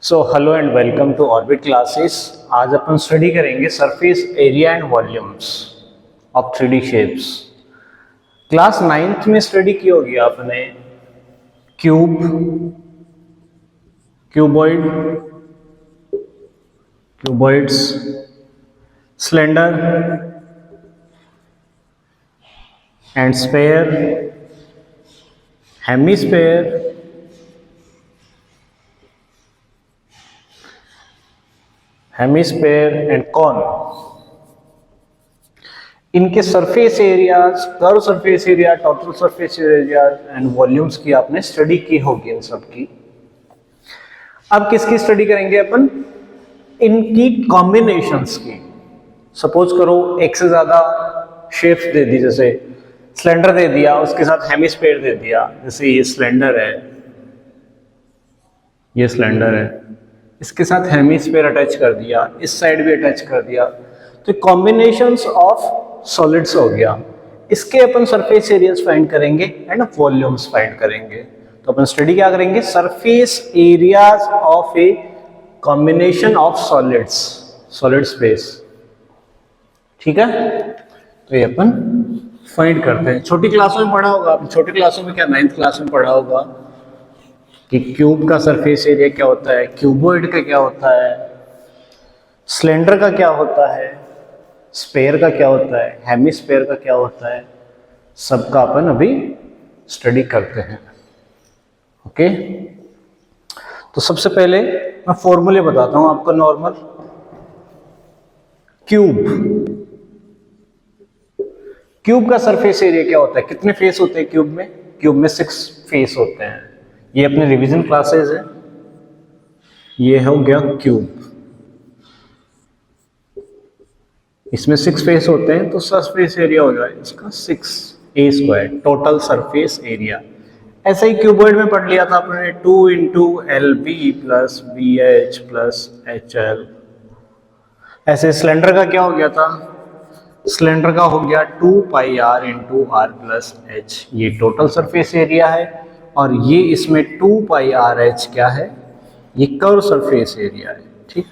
So hello and welcome to orbit classes. आज अपन study करेंगे surface area and volumes of 3D shapes. Class 9th में study की होगी आपने cube, cuboid, cuboids, slender and sphere, hemisphere, hemisphere and cone. इनके surface areas, curve surface area, total surface area and volumes की आपने study की होगी इन सब की। अब किसकी स्टडी करेंगे अपन? इनकी कॉम्बिनेशंस की। सपोज करो एक से ज्यादा शेप्स दे दी, जैसे सिलेंडर दे दिया, उसके साथ हेमिस्फेयर दे दिया। जैसे ये सिलेंडर है, ये सिलेंडर है, इसके साथ हेमिस्फेयर अटैच कर दिया, इस साइड भी अटैच कर दिया, तो कॉम्बिनेशंस ऑफ सॉलिड्स हो गया। इसके अपन सरफेस एरियाज फाइंड करेंगे एंड वॉल्यूम्स फाइंड करेंगे। तो अपन स्टडी क्या करेंगे? Surface areas of a combination of solids, solid space. ठीक है, तो ये अपन फाइंड करते हैं। छोटी क्लासों में पढ़ा होगा, छोटी क्लासों में क्या 9th क्लास में पढ़ा होगा कि क्यूब का सरफेस एरिया क्या होता है, क्यूबॉइड का क्या होता है, सिलेंडर का क्या होता है, स्फेयर का क्या होता है, हेमिस्फेयर का क्या होता है, सबका अपन अभी स्टडी करते हैं। ओके, तो सबसे पहले मैं फॉर्मूले बताता हूं आपको। नॉर्मल क्यूब का सरफेस एरिया क्या होता है? कितने फेस होते हैं क्यूब में? क्यूब में 6 फेस होते हैं। ये अपने रिवीजन क्लासेस है। ये हो गया क्यूब, इसमें 6 फेस होते हैं, तो सरफेस एरिया हो जाएगा इसका 6a², टोटल सरफेस एरिया। ऐसा ही क्यूबॉइड में पढ़ लिया था आपने, 2 × LB + BH + HL। ऐसे सिलेंडर का क्या हो गया था? सिलेंडर का हो गया 2πr × r + h। ये टोटल सरफेस एरिया है, और ये इसमें 2πrh क्या है? ये कर्व सरफेस एरिया है। ठीक,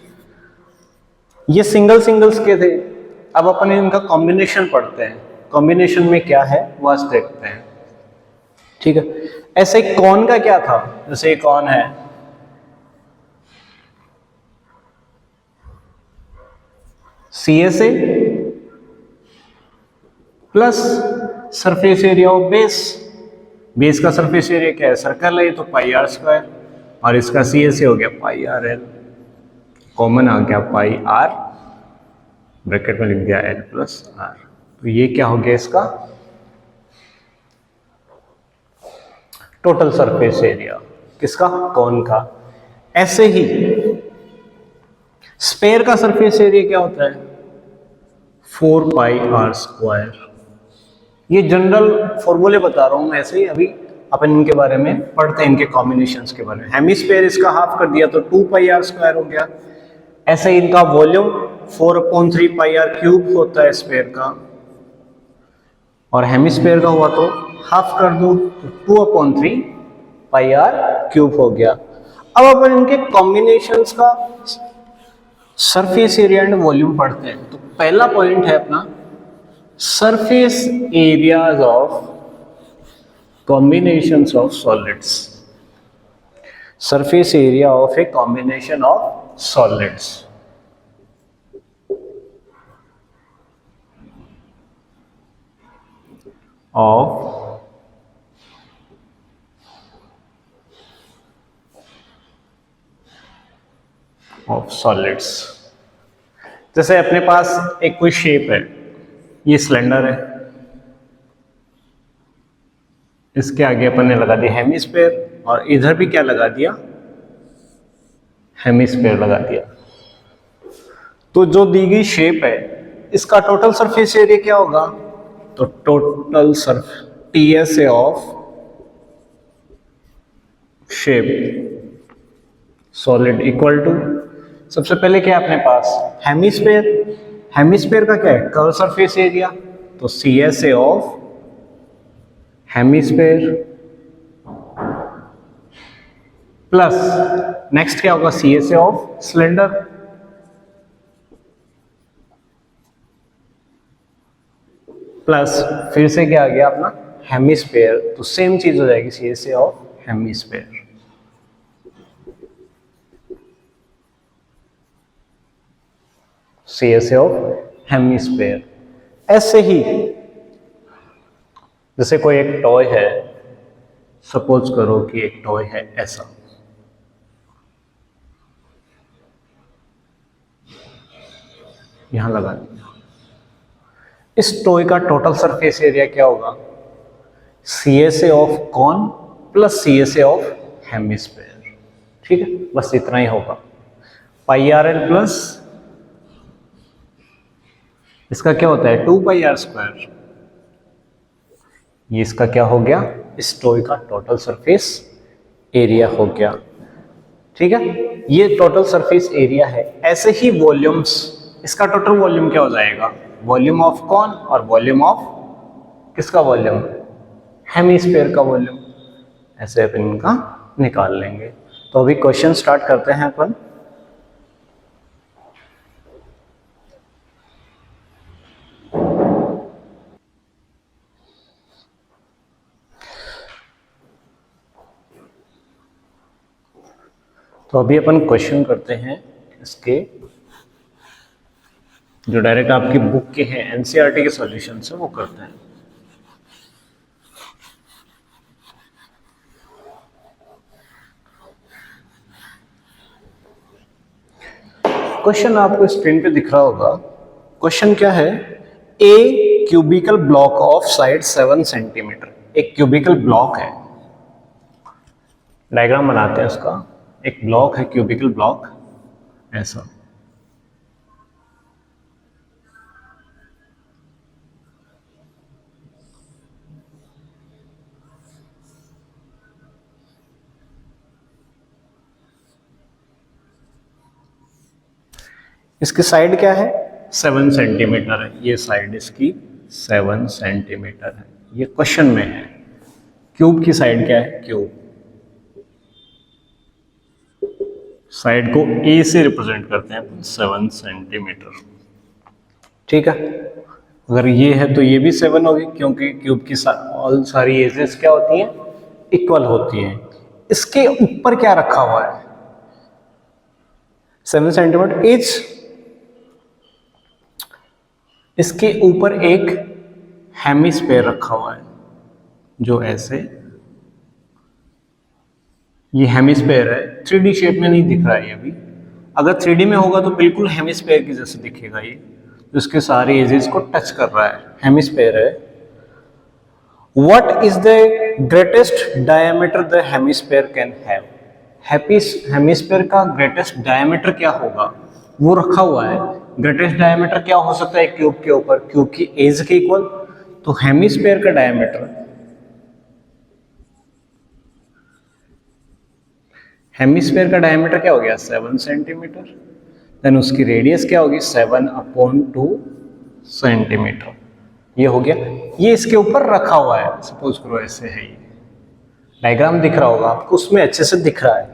ये सिंगल्स के थे। अब अपन इनका कॉम्बिनेशन पढ़ते हैं। कॉम्बिनेशन में क्या है वो आज देखते हैं। ठीक है, ऐसे कॉन का क्या था? जैसे कॉन है, CSA plus surface area of base. Base का सरफेस एरिया क्या है? सर्कल है, तो πr², और इसका CSA हो गया πrl। कॉमन आ गया πr, ब्रैकेट में लिख दिया l + r। तो ये क्या हो गया इसका? Total surface area. किसका? कॉन का। ऐसे ही स्फेयर का सरफेस एरिया क्या होता है? 4πr²। ये जनरल फॉर्मूले बता रहा हूं मैं, ऐसे ही अभी अपन इनके बारे में पढ़ते हैं, इनके कॉम्बिनेशंस के बारे में। हेमिस्फेयर इसका हाफ कर दिया तो 2πr² हो गया। ऐसे ही इनका वॉल्यूम 4/3πr³ होता है स्फेयर का, और हेमिस्फेयर का हुआ तो हाफ कर दो तो 2/3πr³ हो गया। अब अपन इनके कॉम्बिनेशंस का सरफेस एरिया एंड वॉल्यूम पढ़ते हैं। तो पहला पॉइंट है अपना surface areas of combinations of solids. Surface area of a combination of solids. Of solids. जैसे अपने पास एक कोई शेप है, ये सिलेंडर है, इसके आगे अपन ने लगा दिया हेमिस्फेयर, और इधर भी क्या लगा दिया? हेमिस्फेयर लगा दिया। तो जो दी गई शेप है, इसका टोटल सरफेस एरिया क्या होगा? तो total TSA of shape solid equal to, सबसे पहले क्या है अपने पास? हेमिस्फेयर। हेमिस्फेयर का क्या है? कर्व सरफेस एरिया, तो CSA of hemisphere plus next क्या होगा, C S A of cylinder, plus फिर से क्या आ गया अपना हेमिस्फेयर, तो सेम चीज हो जाएगी C S A of hemisphere. C S A of hemisphere. ऐसे ही जैसे कोई एक टॉय है, सपोज करो कि एक टॉय है ऐसा, यहां लगा दिया, इस टॉय का टोटल सरफेस एरिया क्या होगा, C S A of cone plus C S A of hemisphere. ठीक है, बस इतना ही होगा, पाई आर एल प्लस इसका क्या होता है 2 पाई आर स्क्वायर, ये इसका क्या हो गया, इस टॉय का टोटल सरफेस एरिया हो गया। ठीक है, ये टोटल सरफेस एरिया है। ऐसे ही वॉल्यूम्स, इसका टोटल वॉल्यूम क्या हो जाएगा, वॉल्यूम ऑफ कॉन और वॉल्यूम ऑफ किसका वॉल्यूम, हेमिस्फीयर का वॉल्यूम, ऐसे अपन इनका निकाल लेंगे। तो अभी क्वेश्चन स्टार्ट करते हैं अपन। तो अभी अपन क्वेश्चन करते हैं इसके जो डायरेक्ट आपकी बुक के हैं, एनसीईआरटी के सॉल्यूशन से वो करते हैं। क्वेश्चन आपको स्क्रीन पे दिख रहा होगा। क्वेश्चन क्या है, A cubical block of side 7 centimetre. एक क्यूबिकल ब्लॉक है, डायग्राम बनाते हैं उसका। एक ब्लॉक है क्यूबिकल ब्लॉक ऐसा, इसकी साइड क्या है 7 सेंटीमीटर है, ये साइड इसकी 7 सेंटीमीटर है। ये क्वेश्चन में है। क्यूब की साइड क्या है, क्यूब साइड को ए से रिप्रेजेंट करते हैं 7 सेंटीमीटर। ठीक है, अगर ये है तो ये भी 7 होगी, क्योंकि क्यूब की ऑल सारी एजेस क्या होती हैं, इक्वल होती हैं। इसके ऊपर क्या रखा हुआ है 7 सेंटीमीटर एज, इसके ऊपर एक हेमिस्फीयर रखा हुआ है जो ऐसे, ये हेमिस्फीयर है। 3D शेप में नहीं दिख रहा है ये अभी, अगर 3D में होगा तो बिल्कुल हेमिस्फीयर की जैसे दिखेगा ये, जिसके सारे एजेस को टच कर रहा है, हेमिस्फीयर है। What is the greatest diameter the hemisphere can have, hemisphere का ग्रेटेस्ट डायमीटर क्या होगा वो रखा हुआ है। ग्रेटेस्ट डायमीटर क्या हो सकता है क्यूब के ऊपर, क्यूब की एज के इक्वल, तो हेमिस्फीयर का डायमीटर, हेमिस्फीयर का डायमीटर क्या हो गया 7 सेंटीमीटर, देन उसकी रेडियस क्या होगी 7/2 सेंटीमीटर, ये हो गया। ये इसके ऊपर रखा हुआ है, सपोज करो ऐसे है, ये डायग्राम दिख रहा होगा आपको, उसमें अच्छे से दिख रहा है।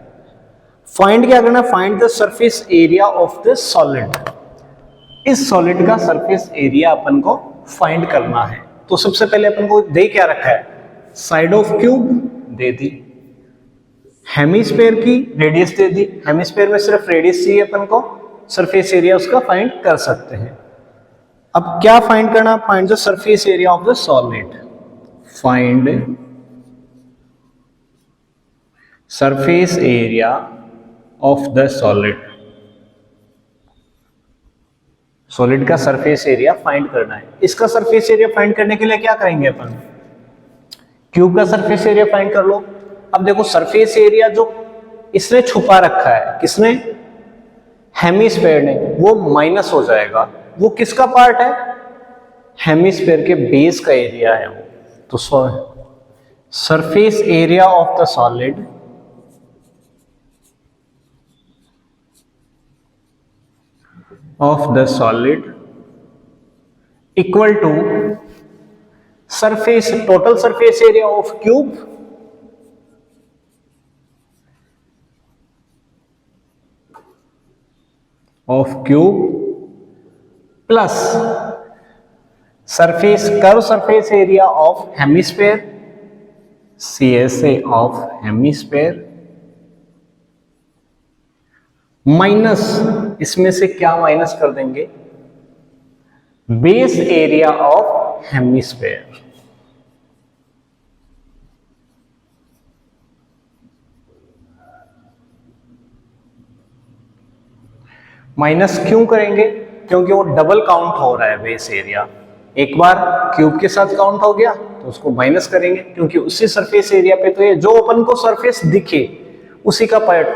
फाइंड क्या करना, find the surface area of this solid. इस सॉलिड का सरफेस एरिया अपन को फाइंड करना है। तो सबसे पहले अपन को दे क्या रखा है, side of cube they the, hemisphere की रेडियस दे दी, हेमिस्फीयर में सिर्फ रेडियस चाहिए अपन को, सरफेस एरिया उसका फाइंड कर सकते हैं। अब क्या फाइंड करना, find the surface area of the solid, find surface area of the solid. Solid का सरफेस एरिया फाइंड करना है। इसका सरफेस एरिया फाइंड करने के लिए क्या करेंगे अपन, क्यूब का सरफेस एरिया फाइंड कर लो। अब देखो सरफेस एरिया जो इसने छुपा रखा है, किसने, हेमिस्फीयर ने, वो माइनस हो जाएगा। वो किसका पार्ट है, हेमिस्फीयर के बेस का एरिया है वो। तो surface area of the solid equal to surface, total surface area of cube of cube plus surface curve surface area of hemisphere, CSA of hemisphere, minus इसमें से क्या माइनस कर देंगे, base area of hemisphere. Minus क्यों करेंगे, क्योंकि वो double count हो रहा है बेस एरिया। एक बार क्यूब के साथ काउंट हो गया तो उसको माइनस करेंगे, क्योंकि उसी सरफेस एरिया पे तो ये जो अपन को सरफेस दिखे उसी का पार्ट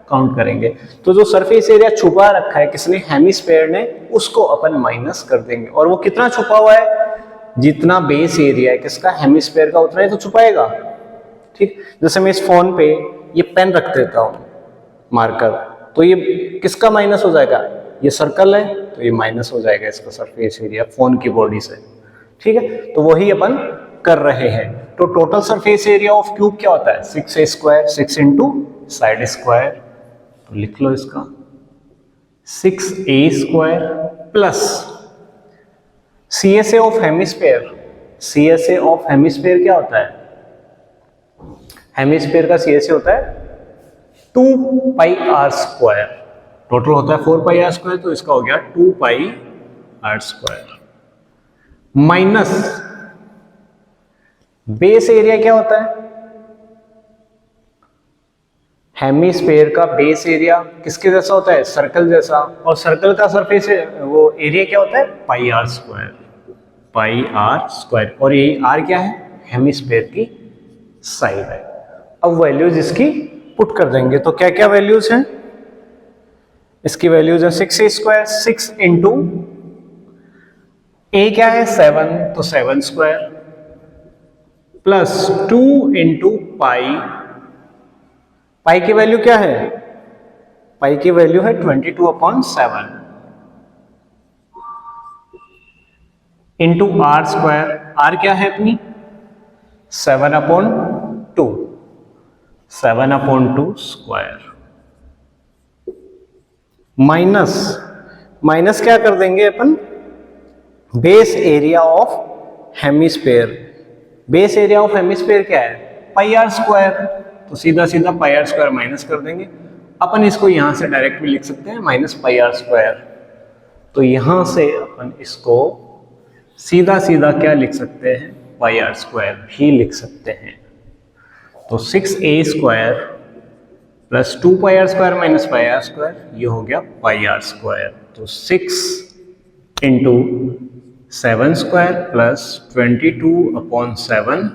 काउंट करेंगे। तो जो सरफेस एरिया छुपा रखा है किसने, हेमिस्फेयर ने, उसको अपन माइनस कर देंगे। और वो कितना छुपा हुआ है, जितना बेस एरिया है किसका, हेमिस्फेयर का, उतना ही तो छुपाएगा। ठीक, जैसे मैं इस फोन पे ये पेन रख देता हूं मार्कर, तो ये किसका माइनस हो जाएगा, ये सर्कल है तो ये माइनस हो जाएगा इसका सरफेस एरिया फोन की बॉडी से। ठीक है, तो वही अपन कर रहे हैं। तो total surface area of cube क्या होता है, 6a square, 6 into side square, तो लिख लो इसका 6a square plus CSA of hemisphere. CSA of hemisphere क्या होता है, हेमिस्फेयर का CSA होता है 2 पाई आर स्क्वायर, टोटल होता है 4 पाई आर स्क्वायर, तो इसका हो गया 2 pi are square, minus base area क्या होता है, हेमिस्फेयर का बेस एरिया किसके जैसा होता है, सर्कल जैसा, और सर्कल का सरफेस वो एरिया क्या होता है, pi are square, pi are square, और ये आर क्या है, हेमिस्फेयर की साइड है। अब वैल्यूज इसकी पुट कर देंगे, तो क्या क्या वैल्यूज हैं, इसकी वैल्यूज है 6a स्क्वायर, 6 इंटू ए क्या है 7, तो 7 स्क्वायर प्लस 2 इंटू पाई, पाई की वैल्यू क्या है, पाई की वैल्यू है 22/7 इंटू आर स्क्वायर, आर क्या है अपनी 7/2, 7/2 स्क्वायर, माइनस, माइनस क्या कर देंगे अपन, base area of hemisphere, base area of hemisphere क्या है, पाई आर स्क्वायर, तो सीधा सीधा पाई आर स्क्वायर माइनस कर देंगे। अपन इसको यहां से डायरेक्ट भी लिख सकते हैं माइनस पाई आर स्क्वायर, तो यहां से अपन इसको सीधा सीधा क्या लिख सकते हैं, पाई आर स्क्वायर भी लिख सकते हैं। तो 6a square plus 2 pi are square minus pi are square, ये हो गया पाई आर स्क्वायर, तो 6 into 7 square plus 22/7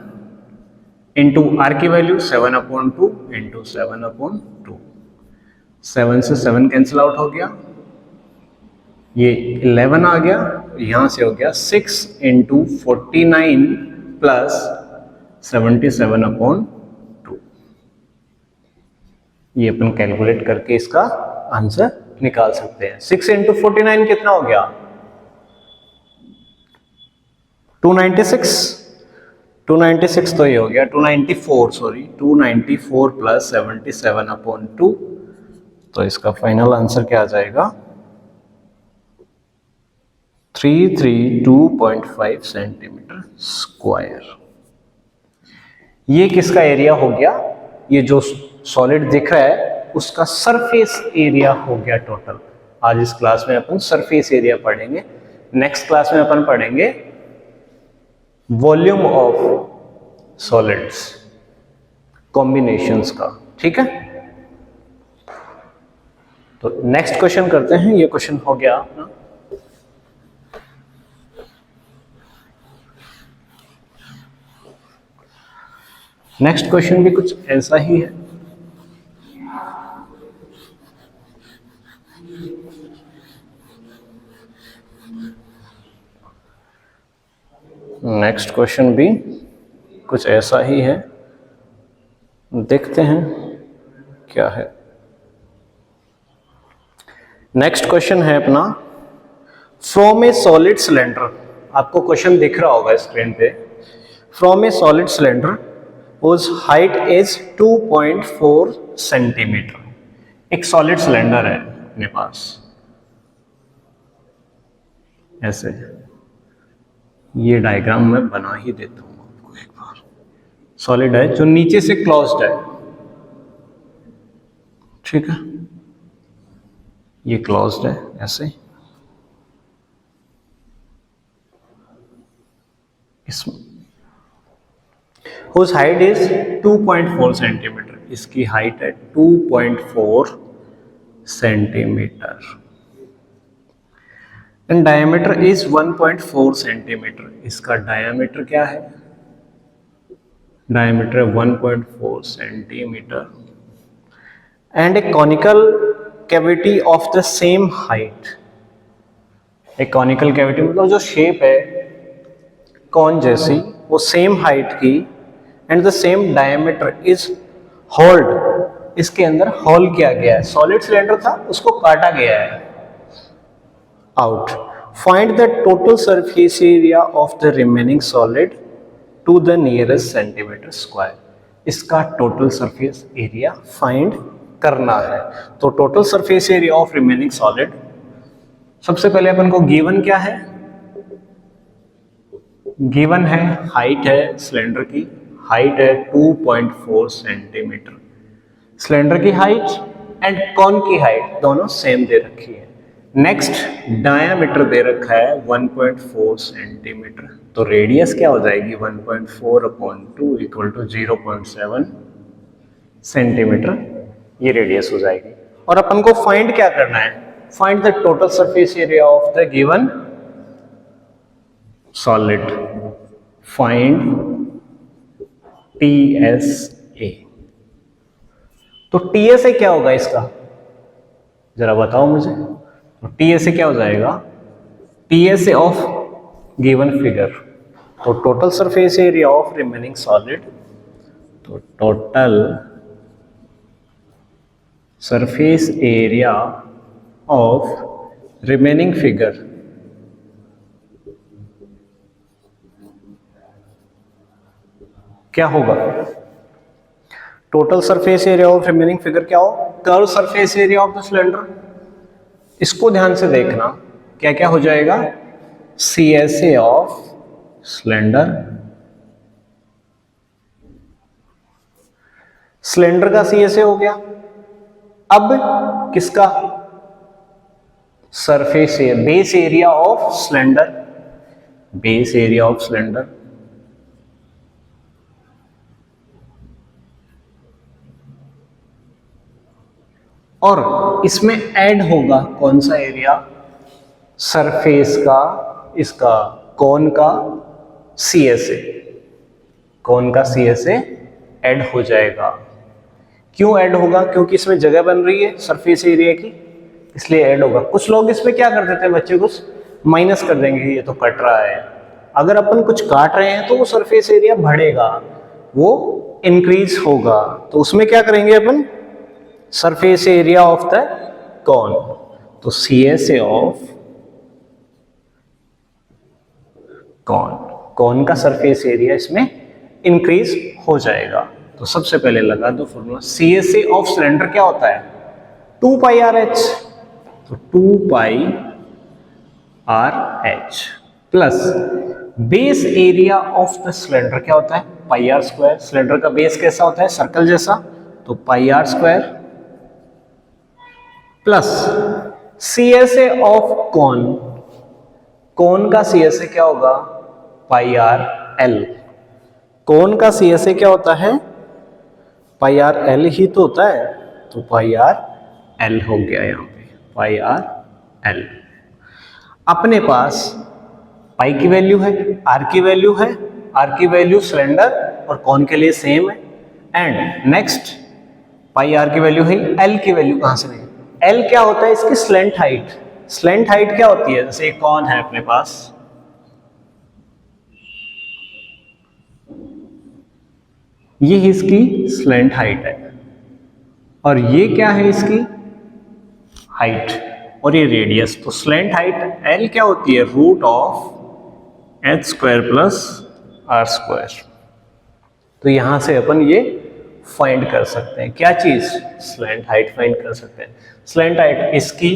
into r की वैल्यू 7/2 इंटू 7/2, 7 से 7 कैंसिल आउट हो गया, ये 11 आ गया, यहां से हो गया 6 इंटू 49 प्लस 77/2, ये अपन कैलकुलेट करके इसका आंसर निकाल सकते हैं। 6 इंटू 49 कितना हो गया, 296, 296 तो ये हो गया 294, सॉरी 294 प्लस 77/2, तो इसका फाइनल आंसर क्या आ जाएगा 332.5 सेंटीमीटर स्क्वायर। ये किसका एरिया हो गया, ये जो सॉलिड दिख रहा है उसका सरफेस एरिया हो गया टोटल। आज इस क्लास में अपन सरफेस एरिया पढ़ेंगे, नेक्स्ट क्लास में अपन पढ़ेंगे वॉल्यूम ऑफ सॉलिड्स, कॉम्बिनेशंस का। ठीक है, तो नेक्स्ट क्वेश्चन करते हैं, ये क्वेश्चन हो गया अपना। नेक्स्ट क्वेश्चन भी कुछ ऐसा ही है। नेक्स्ट क्वेश्चन भी कुछ ऐसा ही है, देखते हैं क्या है। नेक्स्ट क्वेश्चन है अपना, फ्रॉम ए सॉलिड सिलेंडर, आपको क्वेश्चन दिख रहा होगा स्क्रीन पे, from A solid cylinder whose height is 2.4 centimetre. एक सॉलिड सिलेंडर है अपने पास, ऐसे। ये डायग्राम मैं बना ही देता हूँ आपको एक बार। सॉलिड है जो नीचे से क्लोज्ड है, ठीक है, ये क्लोज्ड है ऐसे। इसमें whose height is 2.4 सेंटीमीटर, इसकी हाइट है 2.4 centimetre and diameter is 1.4 centimetre, इसका डायमीटर क्या है, diameter 1.4 centimetre and A conical cavity of the same height. एक कॉनिकल कैविटी मतलब जो शेप है कॉन जैसी, वो सेम हाइट की and the same diameter is hold, इसके अंदर होल किया गया है। सॉलिड सिलेंडर था, उसको काटा गया है out. Find the total surface area of the remaining solid to the nearest centimetre square, इसका टोटल सरफेस एरिया फाइंड करना है। तो total surface area of remaining solid, सबसे पहले अपन को गिवन क्या है, गिवन है हाइट है सिलेंडर की, हाइट है 2.4 सेंटीमीटर, सिलेंडर की हाइट एंड कॉन की हाइट दोनों सेम दे रखी है। नेक्स्ट डायामीटर दे रखा है 1.4 सेंटीमीटर, तो रेडियस क्या हो जाएगी 1.4/2 इक्वल टू 0.7 सेंटीमीटर, ये रेडियस हो जाएगी। और अपन को फाइंड क्या करना है, find the total surface area of the given solid, find TSA। तो TSA क्या होगा इसका, जरा बताओ मुझे। तो TSA क्या हो जाएगा, TSA ऑफ गिवन फिगर, तो total surface area of remaining solid, तो total surface area of remaining figure क्या होगा, total surface area of remaining figure क्या हो, curve surface area of the cylinder. इसको ध्यान से देखना क्या क्या हो जाएगा, CSA ऑफ सिलेंडर, सिलेंडर का CSA हो गया। अब किसका, surface area, base area of cylinder, base area of cylinder, और इसमें ऐड होगा कौन सा एरिया, सरफेस का, इसका कोन का CSA, कोन का CSA ऐड हो जाएगा। क्यों ऐड होगा, क्योंकि इसमें जगह बन रही है सरफेस एरिया की, इसलिए ऐड होगा। कुछ लोग इसमें क्या कर देते हैं बच्चे, कुछ माइनस कर देंगे, ये तो कट रहा है। अगर अपन कुछ काट रहे हैं तो वो सरफेस एरिया बढ़ेगा, वो इंक्रीज होगा, तो उसमें क्या करेंगे अपन, surface area of the cone, तो CSA ऑफ कॉन, कॉन का सरफेस एरिया इसमें इंक्रीज हो जाएगा। तो सबसे पहले लगा दो फॉर्मूला, CSA ऑफ सिलेंडर क्या होता है 2πRH, तो 2πRH plus base area of the cylinder क्या होता है πr², सिलेंडर का बेस कैसा होता है, सर्कल जैसा, तो πr² plus CSA of cone, cone का CSA क्या होगा πRL, कॉन का CSA क्या होता है πRL ही तो होता है, तो πRL हो गया यहाँ पे πRL। अपने पास पाई की वैल्यू है, आर की वैल्यू है, आर की वैल्यू सिलेंडर और कॉन के लिए सेम है, एंड नेक्स्ट पाई आर की वैल्यू है, एल की वैल्यू कहां से नहीं, एल क्या होता है इसकी स्लेंट हाइट, स्लेंट हाइट क्या होती है, जैसे कॉन है अपने पास, ये इसकी स्लेंट हाइट है और ये क्या है इसकी हाइट और ये रेडियस, तो स्लेंट हाइट एल क्या होती है root of h² plus r²। तो यहां से अपन ये फाइंड कर सकते हैं क्या चीज, स्लेंट हाइट फाइंड कर सकते हैं। स्लेंट हाइट इसकी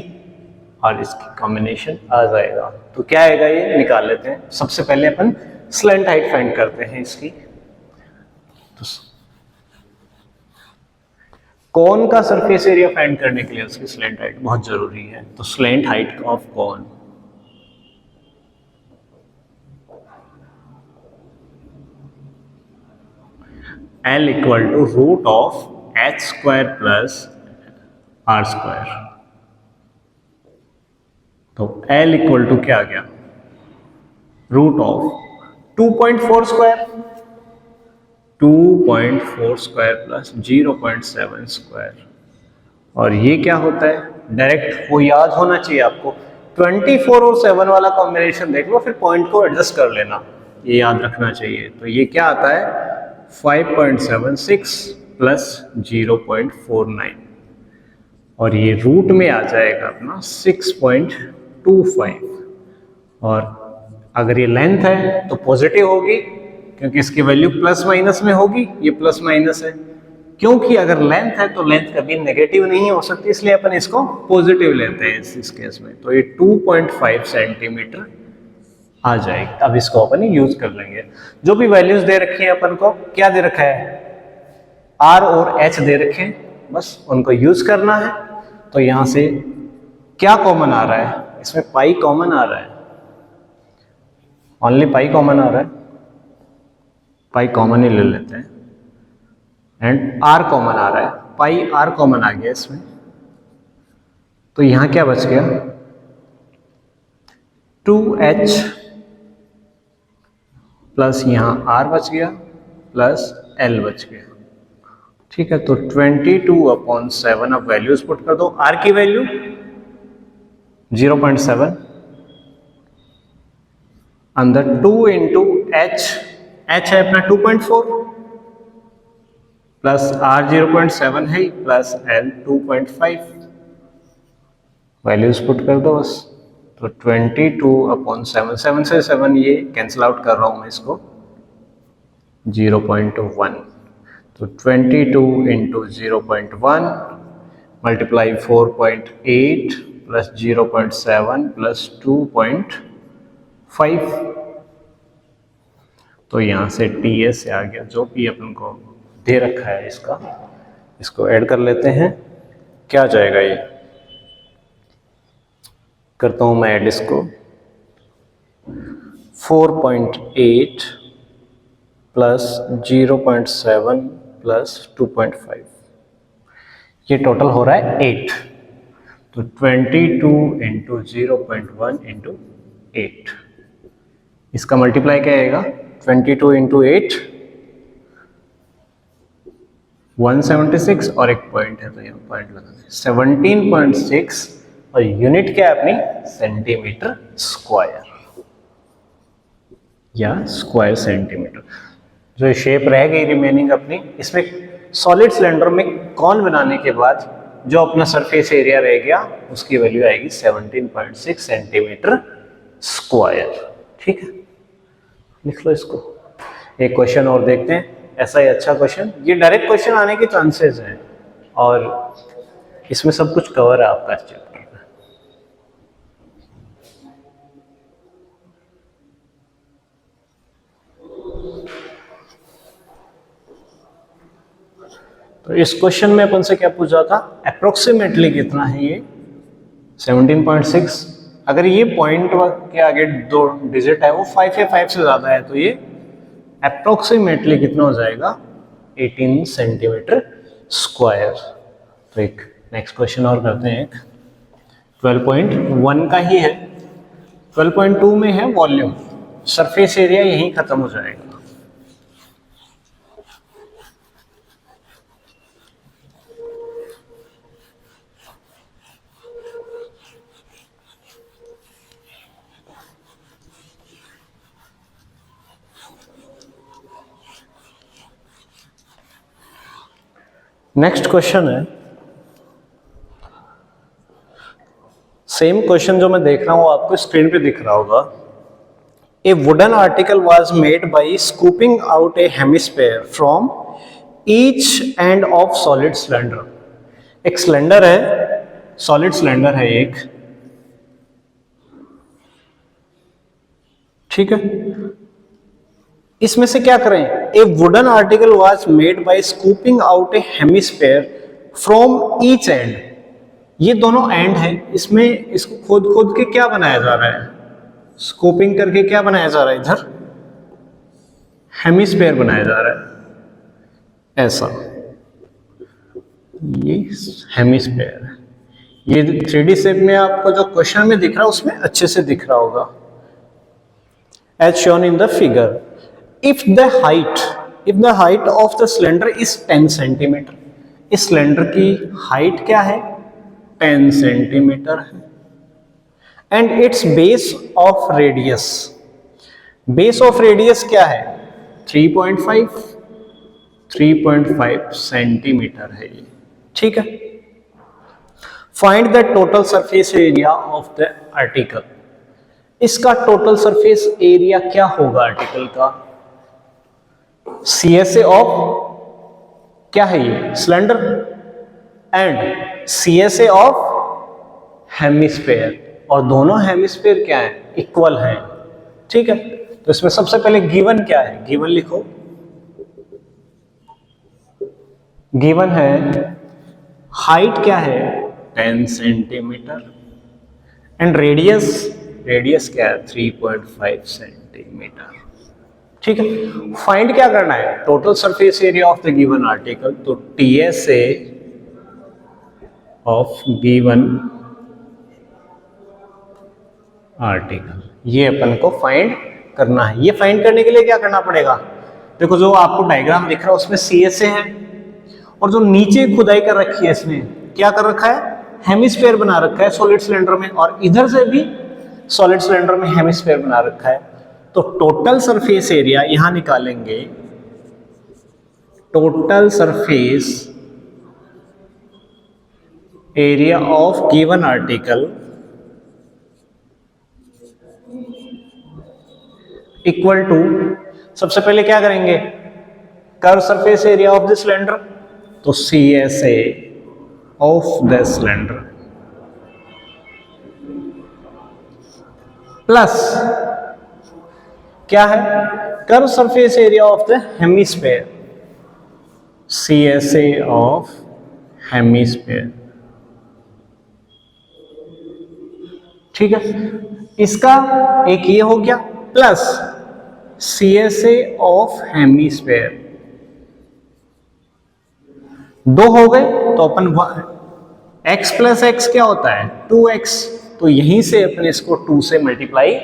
और इसकी कॉम्बिनेशन आ जाएगा। तो क्या आएगा ये निकाल लेते हैं। सबसे पहले अपन स्लेंट हाइट फाइंड करते हैं इसकी। तो कॉन का सरफेस एरिया फाइंड करने के लिए उसकी स्लेंट हाइट बहुत जरूरी है। तो slant height of cone L equal to root of H square plus R square. तो L इक्वल टू क्या आ गया, root of 2.4 square, 2.4 square plus 0.7 square. और ये क्या होता है, डायरेक्ट वो याद होना चाहिए आपको। 24 और 7 वाला कॉम्बिनेशन देख लो, फिर पॉइंट को एडजस्ट कर लेना, ये याद रखना चाहिए। तो ये क्या आता है 5.76 प्लस 0.49 और ये रूट में आ जाएगा अपना 6.25। और अगर ये लेंथ है तो पॉजिटिव होगी क्योंकि इसकी वैल्यू प्लस माइनस में होगी, ये प्लस माइनस है। क्योंकि अगर लेंथ है तो लेंथ कभी नेगेटिव नहीं हो सकती, इसलिए अपन इसको पॉजिटिव लेते हैं इस केस में। तो ये 2.5 सेंटीमीटर आ जाएगी। अब इसको अपन यूज कर लेंगे। जो भी वैल्यूज दे रखी है अपन को, क्या दे रखा है, आर और एच दे रखे हैं, बस उनको यूज करना है। तो यहां से क्या कॉमन आ रहा है, इसमें पाई कॉमन आ रहा है, ओनली पाई कॉमन आ रहा है, पाई कॉमन ही ले लेते हैं। एंड आर कॉमन आ रहा है, पाई आर कॉमन आ गया इसमें। तो यहां क्या बच गया, 2h प्लस यहां r बच गया प्लस l बच गया। ठीक है, तो 22/7। अब वैल्यूज पुट कर दो। r की वैल्यू 0.7 अंदर 2 इंटू h है अपना 2.4 प्लस r 0.7 है प्लस l 2.5। वैल्यूज पुट कर दो बस। तो 22/7, 7 से 7 ये कैंसिल आउट कर रहा हूं मैं इसको, 0.1। तो 22 इंटू 0.1 मल्टीप्लाई 4.8 प्लस 0.7 प्लस 2.5। तो यहाँ से TS से आ गया, जो भी अपन को दे रखा है इसको ऐड कर लेते हैं। क्या जाएगा, ये करता हूं मैं ऐड इसको, 4.8 प्लस 0.7 प्लस 2.5, ये टोटल हो रहा है 8। तो 22 इंटू 0.1 इंटू 8, इसका मल्टीप्लाई क्या आएगा, 22 इंटू 8 176 और एक पॉइंट है तो यहाँ पॉइंट लगा दें, 17.6 और यूनिट क्या है अपनी सेंटीमीटर स्क्वायर या स्क्वायर सेंटीमीटर। जो शेप रह गई रिमेनिंग अपनी, इसमें सॉलिड सिलेंडर में कॉन बनाने के बाद जो अपना सरफेस एरिया रह गया उसकी वैल्यू आएगी 17.6 सेंटीमीटर स्क्वायर। ठीक है, लिख लो इसको। एक क्वेश्चन और देखते हैं, ऐसा ही अच्छा क्वेश्चन, ये डायरेक्ट क्वेश्चन आने के चांसेस हैं और इसमें सब कुछ कवर है आपका इस चैप्टर में। तो इस क्वेश्चन में अपन से क्या पूछा था, अप्रोक्सीमेटली कितना है ये 17.6। अगर ये पॉइंट के आगे 2 डिजिट है वो 5 या 5 से ज्यादा है तो ये अप्रोक्सीमेटली कितना हो जाएगा 18 सेंटीमीटर स्क्वायर। तो एक नेक्स्ट क्वेश्चन और करते हैं। 12.1 का ही है, 12.2 में है वॉल्यूम, सरफेस एरिया यहीं खत्म हो जाएगा। नेक्स्ट क्वेश्चन है, सेम क्वेश्चन जो मैं देख रहा हूं आपको स्क्रीन पे दिख रहा होगा। ए wooden article was made by scooping out A hemisphere from each end of solid cylinder. एक सिलेंडर है, सॉलिड सिलेंडर है एक, ठीक है, इसमें से क्या करें, ए wooden article was made by scooping out A hemisphere from each and, ये दोनों एंड है, इसमें इसको खोद खोद के क्या बनाया जा रहा है, स्कूपिंग करके क्या बनाया जा रहा है, इधर हेमिस्फेयर बनाया जा रहा है, ऐसा, ये हेमिस्फेयर है। ये 3D शेप में आपको जो क्वेश्चन में दिख रहा है उसमें अच्छे से दिख रहा होगा, as shown in the figure. If the height of the cylinder is 10 centimetre, इस सिलेंडर की हाइट क्या है, 10 सेंटीमीटर है, and its base of radius, base of radius क्या है, 3.5 सेंटीमीटर है ये, ठीक है। Find the total surface area of the article, इसका टोटल सरफेस एरिया क्या होगा आर्टिकल का, CSA ऑफ क्या है ये, cylinder, and CSA of hemisphere, और दोनों हेमिस्फेयर क्या है, इक्वल हैं, ठीक है। तो इसमें सबसे पहले गिवन क्या है, गिवन लिखो, गिवन है हाइट क्या है 10 सेंटीमीटर, एंड रेडियस क्या है 3.5 सेंटीमीटर, ठीक है। फाइंड क्या करना है, total surface area of the given article, तो TSA ऑफ गिवन आर्टिकल, ये अपन को फाइंड करना है। ये फाइंड करने के लिए क्या करना पड़ेगा, देखो जो आपको डायग्राम दिख रहा है उसमें CSA है, और जो नीचे खुदाई कर रखी है इसमें क्या कर रखा है, हेमिस्फेयर बना रखा है सॉलिड सिलेंडर में, और इधर से भी सॉलिड सिलेंडर में हेमिस्फेयर बना रखा है। तो टोटल सरफेस एरिया यहां निकालेंगे, total surface area of given article equal to, सबसे पहले क्या करेंगे, curve surface area of the cylinder, तो CSA of the cylinder plus क्या है, curve surface area of the hemisphere, CSA of hemisphere, ठीक है। इसका एक ये हो गया, प्लस CSA ऑफ हेमिस्फेयर, दो हो गए, तो अपन x प्लस एक्स क्या होता है 2x, तो यहीं से अपन इसको 2 से मल्टीप्लाई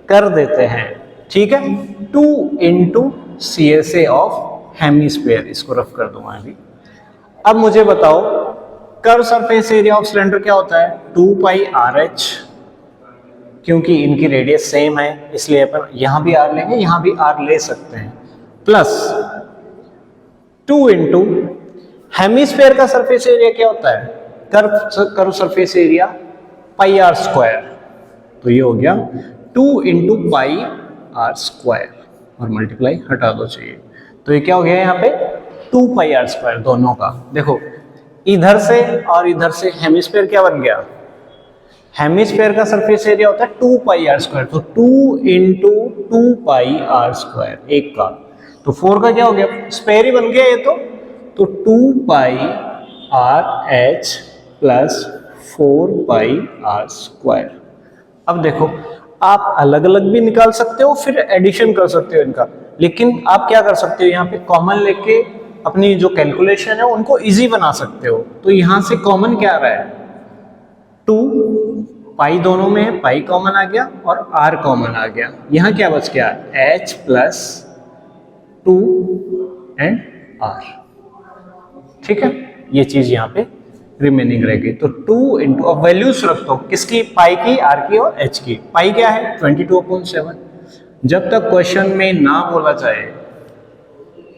कर देते हैं, ठीक है। 2 इंटू CSA ऑफ हेमिस्फेयर, इसको रफ कर दूंगा अभी। अब मुझे बताओ curve surface area of cylinder क्या होता है, 2 पाई RH, क्योंकि इनकी रेडियस सेम है इसलिए अपन यहां भी R लेंगे, यहां भी R ले सकते हैं, प्लस 2 इंटू हेमिस्फेयर का सरफेस एरिया क्या होता है, curve surface area pi R square, तो ये हो गया 2 इंटू पाई R स्क्वायर, और मल्टीप्लाई हटा दो चाहिए, तो ये क्या हो गया यहाँ पे 2 पाई R स्क्वायर दोनों का। देखो इधर से और इधर से हेमिस्फेयर क्या बन गया, हेमिस्फेयर का सरफेस एरिया होता है 2 पाई R स्क्वायर, तो 2 इंटू 2 पाई R स्क्वायर एक का, तो 4 का क्या हो गया, स्क्वायर ही बन गया ये, तो 2 पाई RH प्लस 4 पाई R स्क्वायर। अब देखो आप अलग अलग भी निकाल सकते हो, फिर एडिशन कर सकते हो इनका, लेकिन आप क्या कर सकते हो, यहाँ पे कॉमन लेके अपनी जो कैलकुलेशन है उनको इजी बना सकते हो। तो यहां से कॉमन क्या आ रहा है, 2 पाई दोनों में है, पाई कॉमन आ गया और R कॉमन आ गया, यहाँ क्या बच गया H प्लस 2 एंड R, ठीक है। ये चीज यहाँ पे रिमेनिंग रहेगी, तो 2 इंटू, अब वैल्यूज रख दो किसकी, पाई की, R की और H की। पाई क्या है 22/7, जब तक क्वेश्चन में ना बोला जाए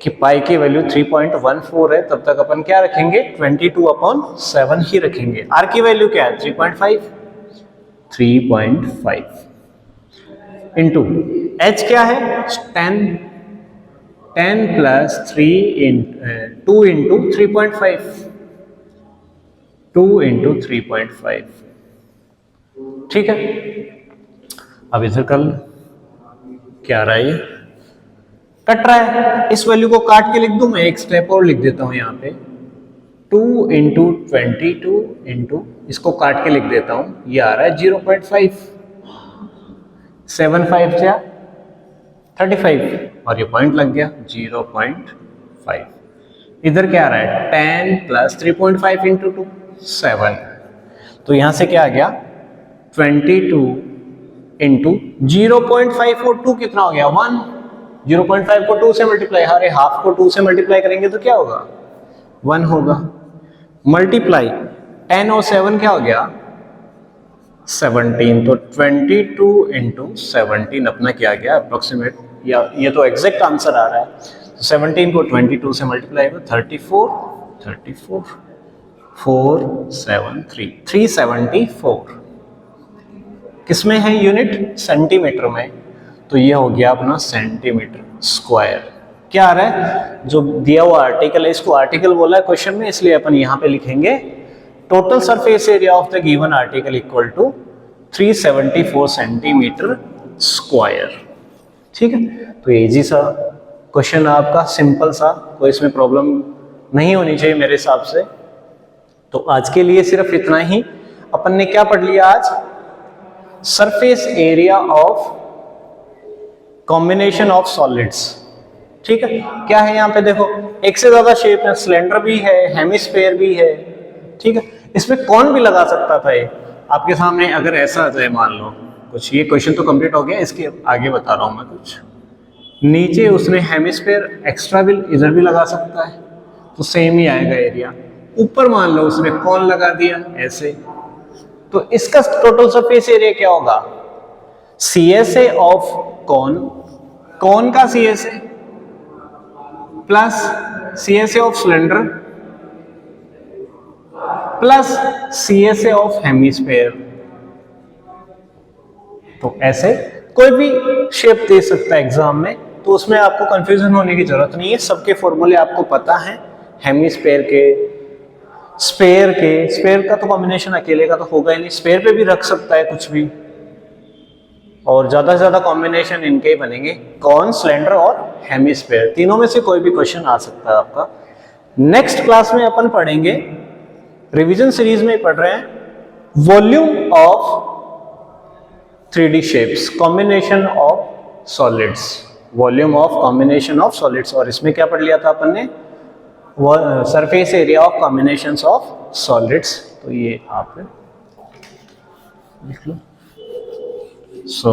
कि पाई की वैल्यू 3.14 है तब तक अपन क्या रखेंगे 22/7 ही रखेंगे। R की वैल्यू क्या है 3.5 इंटू H क्या है 10 प्लस 2 इंटू 3.5, 2 इंटू 3.5, ठीक है। अब इधर कर लो, क्या आ रहा है, ये कट रहा है। इस वैल्यू को काट के लिख दूं मैं, एक स्टेप और लिख देता हूं यहाँ पे, 2 इंटू 22 इंटू, इसको काट के लिख देता हूं, ये आ रहा है 0.5, 7 5 क्या 35, और ये पॉइंट लग गया 0.5। इधर क्या आ रहा है, 10 प्लस 3.5 इंटू 2 7, तो यहां से क्या आ गया 22 इंटू 0.5 और 2 कितना हो गया 1, 0.5 को 2 से मल्टीप्लाई, अरे हाफ को 2 से मल्टीप्लाई करेंगे तो क्या होगा 1 होगा, मल्टीप्लाई 10 और 7 क्या हो गया 17, तो 22 इंटू 17 अपना क्या गया अप्रोक्सीमेट, या ये तो एग्जैक्ट आंसर आ रहा है, तो 17 को 22 से मल्टीप्लाई करो 34 473 374, किसमें है यूनिट सेंटीमीटर में, तो ये हो गया अपना सेंटीमीटर स्क्वायर। क्या आ रहा है, जो दिया हुआ आर्टिकल है, इसको आर्टिकल बोला है क्वेश्चन में, इसलिए अपन यहां पे लिखेंगे total surface area of the given article equal to 374 centimetre square. ठीक है, तो इजी सा क्वेश्चन आपका, सिंपल सा, कोई इसमें प्रॉब्लम नहीं होनी चाहिए मेरे हिसाब से। तो आज के लिए सिर्फ इतना ही। अपन ने क्या पढ़ लिया आज, surface area of combination of solids. ठीक है, क्या है यहाँ पे देखो, एक से ज्यादा शेप है, सिलेंडर भी है, हेमिस्फेयर भी है। ठीक है, इसमें कौन भी लगा सकता था, ये आपके सामने अगर ऐसा आ जाए, मान लो कुछ, ये क्वेश्चन तो कंप्लीट हो गया, इसके आगे बता रहा हूं मैं कुछ, नीचे उसने हेमिस्फेयर एक्स्ट्रा भी इधर भी लगा सकता है, तो सेम ही आएगा एरिया। ऊपर मान लो उसने कौन लगा दिया ऐसे, तो इसका टोटल सरफेस एरिया क्या होगा, CSA ऑफ कौन, कौन का CSA plus CSA of cylinder plus CSA of hemisphere. तो ऐसे कोई भी शेप दे सकता है एग्जाम में, तो उसमें आपको कंफ्यूजन होने की जरूरत नहीं है, सबके फॉर्मूले आपको पता है, हेमिस्फेयर के, स्फेयर के, स्फेयर का तो कॉम्बिनेशन अकेले का तो होगा ही नहीं, स्फेयर पे भी रख सकता है कुछ भी, और ज्यादा से ज्यादा कॉम्बिनेशन इनके ही बनेंगे, कौन, सिलेंडर और हेमिस्फेयर, तीनों में से कोई भी क्वेश्चन आ सकता है आपका। नेक्स्ट क्लास में अपन पढ़ेंगे, रिवीजन सीरीज में पढ़ रहे हैं, volume of 3D shapes, combination of solids, volume of combination of solids, और इसमें क्या पढ़ लिया था अपन ने, surface area of combinations of solids. तो ये आप लिख लो। सो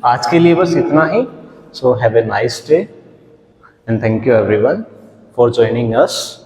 आज के लिए बस इतना ही। So have a nice day and thank you everyone for joining us.